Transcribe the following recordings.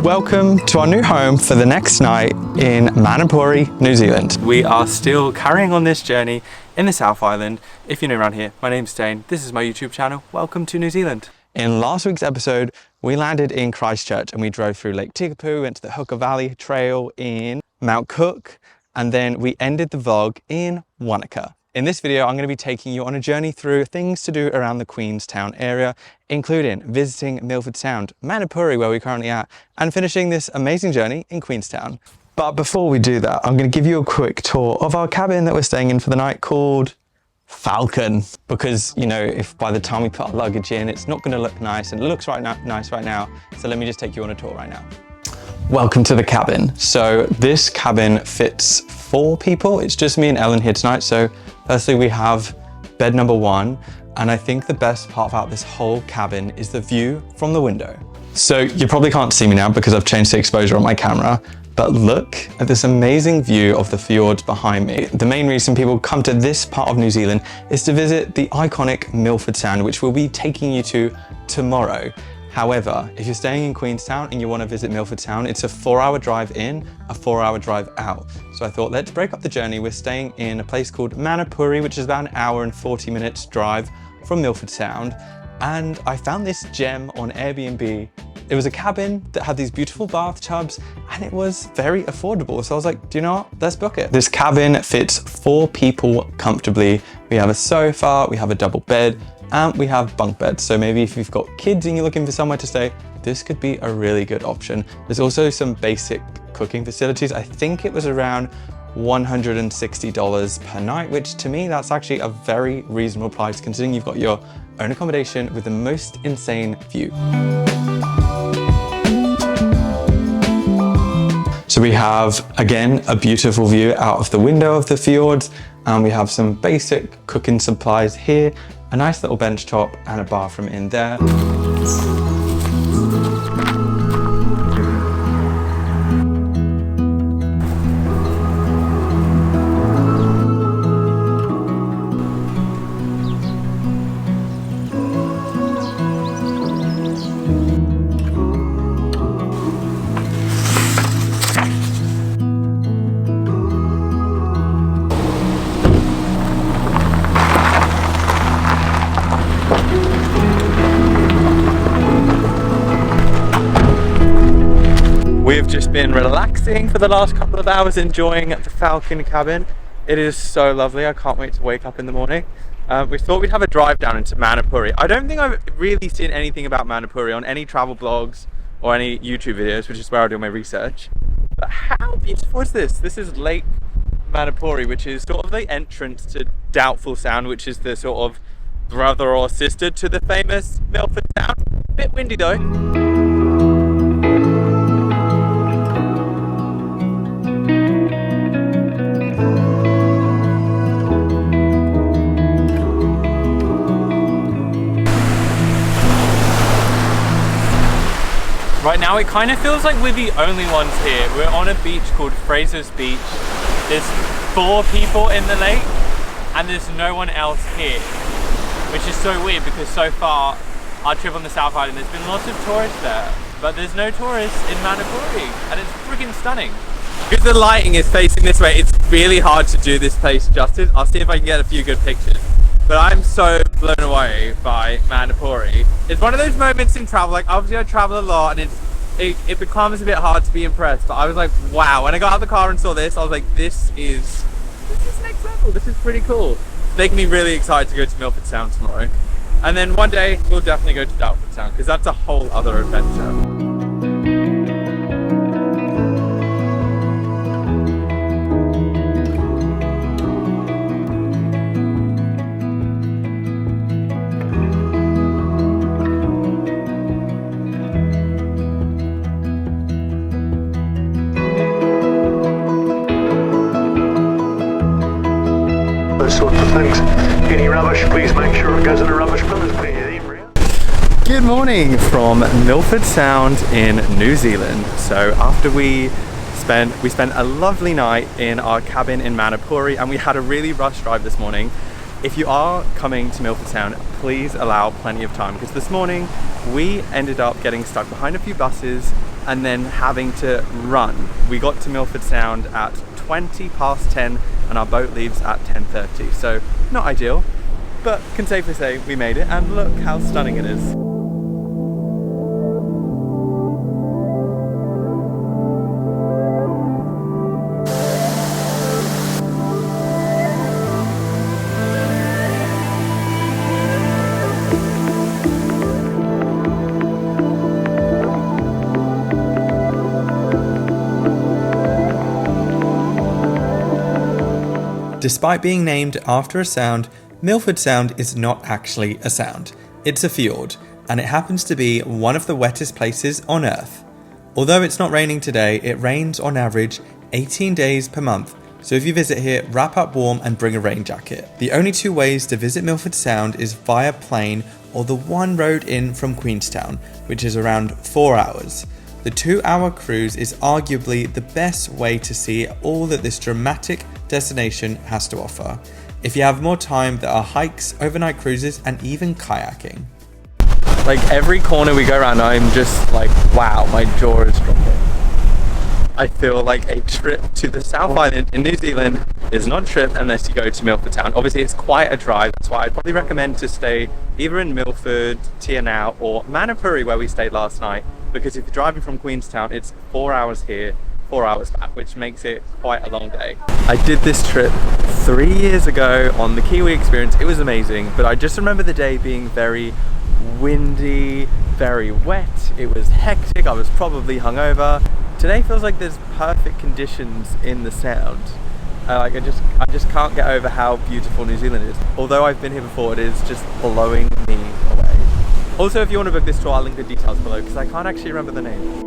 Welcome to our new home for the next night in Manapouri, New Zealand. We are still carrying on this journey in the South Island. If you're new around here, my name's Dane. This is my YouTube channel. Welcome to New Zealand. In last week's episode, we landed in Christchurch and we drove through Lake Tekapu, went to the Hooker Valley Trail in Mount Cook, and then we ended the vlog in Wanaka. In this video, I'm going to be taking you on a journey through things to do around the Queenstown area, including visiting Milford Sound, Manapouri, where we're currently at, and finishing this amazing journey in Queenstown. But before we do that, I'm going to give you a quick tour of our cabin that we're staying in for the night called Falcon, because, you know, if by the time we put our luggage in, it's not going to look nice, and it looks nice right now. So let me just take you on a tour right now. Welcome to the cabin. So this cabin fits 4 people. It's just me and Ellen here tonight. So firstly, we have bed number 1. And I think the best part about this whole cabin is the view from the window. So you probably can't see me now because I've changed the exposure on my camera, but look at this amazing view of the fjords behind me. The main reason people come to this part of New Zealand is to visit the iconic Milford Sound, which we'll be taking you to tomorrow. However, if you're staying in Queenstown and you want to visit Milford Sound, it's a 4-hour drive in, a 4-hour drive out. So I thought, let's break up the journey. We're staying in a place called Manapouri, which is about an hour and 40 minutes drive from Milford Sound. And I found this gem on Airbnb. It was a cabin that had these beautiful bathtubs and it was very affordable. So I was like, do you know what? Let's book it. This cabin fits 4 people comfortably. We have a sofa, we have a double bed, and we have bunk beds. So maybe if you've got kids and you're looking for somewhere to stay, this could be a really good option. There's also some basic cooking facilities. I think it was around $160 per night, which to me, that's actually a very reasonable price considering you've got your own accommodation with the most insane view. So we have, again, a beautiful view out of the window of the fjords, and we have some basic cooking supplies here, a nice little bench top and a bathroom in there. We've just been relaxing for the last couple of hours, enjoying the Falcon cabin. It is so lovely. I can't wait to wake up in the morning. We thought we'd have a drive down into Manapouri. I don't think I've really seen anything about Manapouri on any travel blogs or any YouTube videos, which is where I do my research. But how beautiful is this? This is Lake Manapouri, which is sort of the entrance to Doubtful Sound, which is the sort of brother or sister to the famous Milford Sound. A bit windy though. Right now it kind of feels like we're the only ones here. We're on a beach called Fraser's Beach. There's 4 people in the lake and there's no one else here, which is so weird because so far our trip on the South Island, there's been lots of tourists there, but there's no tourists in Manapouri and it's freaking stunning. Because the lighting is facing this way, it's really hard to do this place justice. I'll see if I can get a few good pictures. But I'm so blown away by Manapouri. It's one of those moments in travel, like obviously I travel a lot and it becomes a bit hard to be impressed, but I was like, wow. When I got out of the car and saw this, I was like, this is next level, this is pretty cool. It's making me really excited to go to Milford Sound tomorrow. And then one day, we'll definitely go to Doubtful Sound, because that's a whole other adventure. Sorts of things. Any rubbish, please make sure it goes in a rubbish bin. Good morning from Milford Sound in New Zealand. So after we spent a lovely night in our cabin in Manapouri and we had a really rush drive this morning. If you are coming to Milford Sound, please allow plenty of time because this morning we ended up getting stuck behind a few buses and then having to run. We got to Milford Sound at 20 past 10 and our boat leaves at 10:30. So not ideal, but can safely say we made it, and look how stunning it is. Despite being named after a sound, Milford Sound is not actually a sound. It's a fjord, and it happens to be one of the wettest places on Earth. Although it's not raining today, it rains on average 18 days per month, so if you visit here, wrap up warm and bring a rain jacket. The only two ways to visit Milford Sound is via plane or the one road in from Queenstown, which is around 4 hours. The 2-hour cruise is arguably the best way to see all that this dramatic destination has to offer. If you have more time, there are hikes, overnight cruises, and even kayaking. Like every corner we go around, I'm just like, wow, my jaw is dropping. I feel like a trip to the South Island in New Zealand is not a trip unless you go to Milford Sound. Obviously, it's quite a drive. That's why I'd probably recommend to stay either in Milford, Te Anau, or Manapouri, where we stayed last night. Because if you're driving from Queenstown, it's 4 hours here, 4 hours back, which makes it quite a long day. I did this trip 3 years ago on the Kiwi Experience. It was amazing, but I just remember the day being very windy, very wet. It was hectic. I was probably hungover. Today feels like there's perfect conditions in the Sound. I just can't get over how beautiful New Zealand is. Although I've been here before, it is just blowing me away. Also, if you want to book this tour, I'll link the details below because I can't actually remember the name.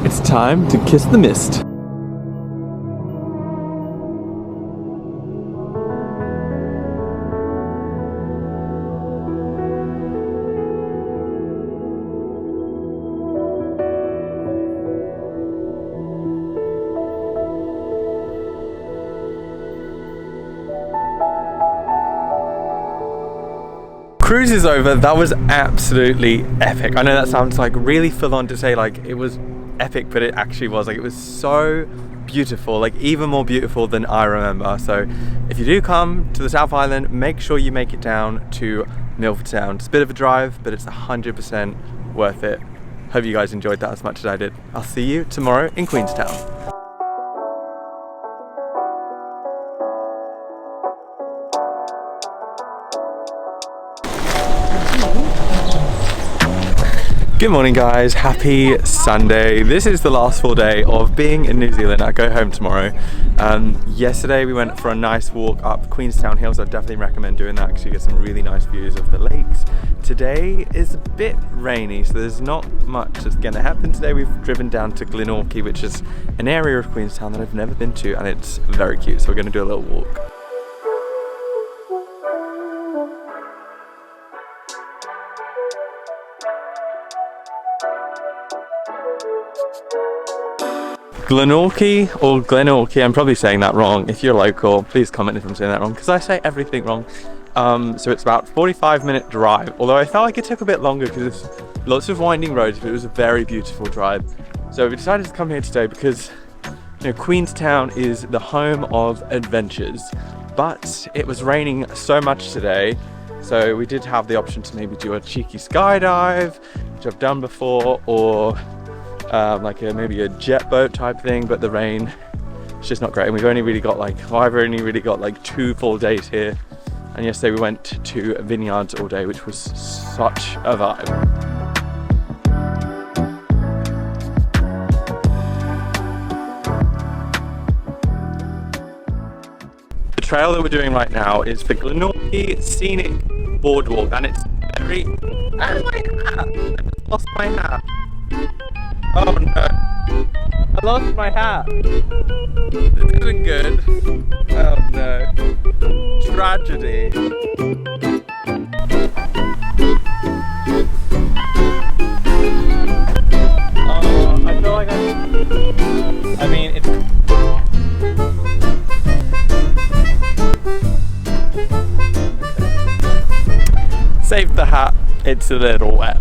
It's time to kiss the mist. Cruise is over. That was absolutely epic. I know that sounds like really full on to say like it was epic, but it actually was. Like, it was so beautiful, like even more beautiful than I remember. So if you do come to the South Island, make sure you make it down to Milford Sound. It's a bit of a drive, but it's 100% worth it. Hope you guys enjoyed that as much as I did. I'll see you tomorrow in Queenstown. Good morning guys, happy Sunday. This is the last full day of being in New Zealand. I go home tomorrow. Yesterday we went for a nice walk up Queenstown Hills. I definitely recommend doing that because you get some really nice views of the lakes. Today is a bit rainy, so there's not much that's going to happen today. We've driven down to Glenorchy, which is an area of Queenstown that I've never been to, and it's very cute, so we're going to do a little walk. Glenorchy or Glenorchy, I'm probably saying that wrong. If you're local, please comment if I'm saying that wrong, because I say everything wrong. So it's about 45-minute drive, although I felt like it took a bit longer because there's lots of winding roads, but it was a very beautiful drive. So we decided to come here today because, you know, Queenstown is the home of adventures, but it was raining so much today, so we did have the option to maybe do a cheeky skydive, which I've done before, or like maybe a jet boat type thing, but the rain is just not great, and we've only really got like, well, I've only really got like 2 full days here, and yesterday we went to vineyards all day, which was such a vibe. trail that we're doing right now is the Glenorchy Scenic Boardwalk, and it's very... Oh, my hat! I just lost my hat. Oh no. I lost my hat. This isn't good. Oh no. Tragedy. Oh, I feel like I mean, it's... Save the hat, it's a little wet.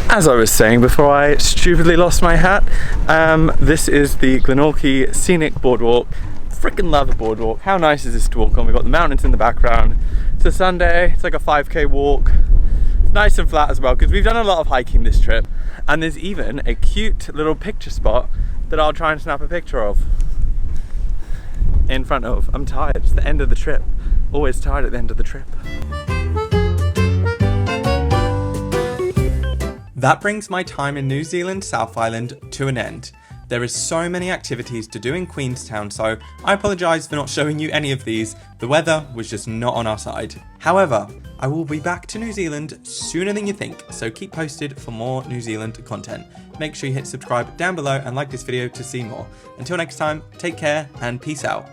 As I was saying before I stupidly lost my hat, this is the Glenorchy Scenic Boardwalk. Freaking love the boardwalk. How nice is this to walk on? We've got the mountains in the background. It's a Sunday, it's like a 5k walk. It's nice and flat as well because we've done a lot of hiking this trip. And there's even a cute little picture spot that I'll try and snap a picture of. In front of. I'm tired, it's the end of the trip. Always tired at the end of the trip. That brings my time in New Zealand South Island to an end. There is so many activities to do in Queenstown, so I apologise for not showing you any of these. The weather was just not on our side. However, I will be back to New Zealand sooner than you think, so keep posted for more New Zealand content. Make sure you hit subscribe down below and like this video to see more. Until next time, take care and peace out.